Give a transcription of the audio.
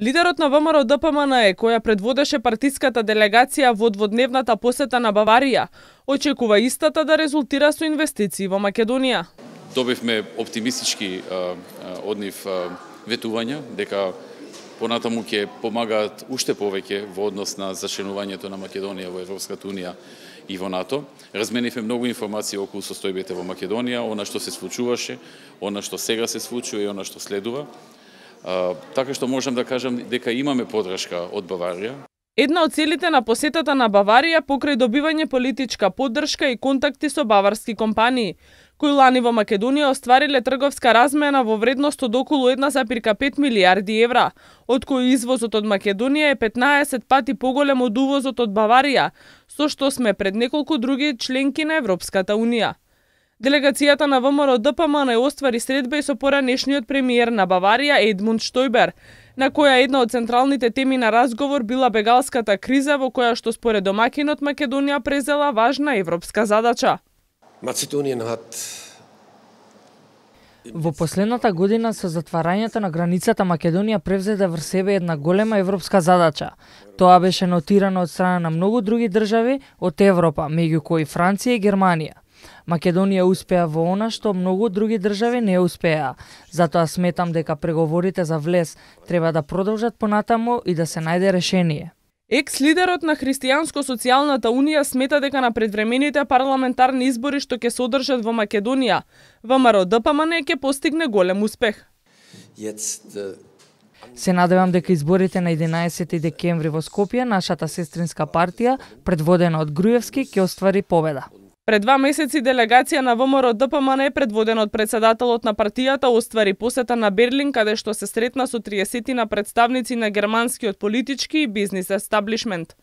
Лидерот на ВМРО-ДПМН, која предводеше партиската делегација во дводневната посета на Баварија, очекува истата да резултира со инвестиции во Македонија. Добивме оптимистички од нив ветувања дека понатаму ќе помагаат уште повеќе во однос на зачленувањето на Македонија во Европската унија и во НАТО. Разменивме многу информации околу состојбите во Македонија, она што се случуваше, она што сега се случува и она што следува. Така што можам да кажам дека имаме поддршка од Баварија. Една од целите на посетата на Баварија покрај добивање политичка поддршка и контакти со баварски компании, кои лани во Македонија оствариле трговска размена во вредност од околу 1,5 милијарди евра, од кои извозот од Македонија е 15 пати поголем од увозот од Баварија, со што сме пред неколку други членки на Европската унија. Делегацијата на ВМРО-ДПМН оствари средба и со поранешниот премиер на Баварија Едмунд Штојбер, на која една од централните теми на разговор била бегалската криза во која што според домакинот Македонија презела важна европска задача. Во последната година со затварањето на границата Македонија превзеде врз себе една голема европска задача. Тоа беше нотирано од страна на многу други држави од Европа, меѓу кои Франција и Германија. Македонија успеа во она што многу други држави не успеа. Затоа сметам дека преговорите за влез треба да продолжат понатаму и да се најде решение. Екс-лидерот на Христијанско-социјалната унија смета дека на предвремените парламентарни избори што ќе се одржат во Македонија, ВМРО-ДПМН ќе постигне голем успех. Се надевам дека изборите на 11 декември во Скопје, нашата сестринска партија, предводена од Груевски, ќе оствари победа. Пред 2 месеци делегација на ВМРО-ДПМН предводена од председателот на партијата оствари посета на Берлин, каде што се сретна со 30 представници на германскиот политички и бизнис естаблишмент.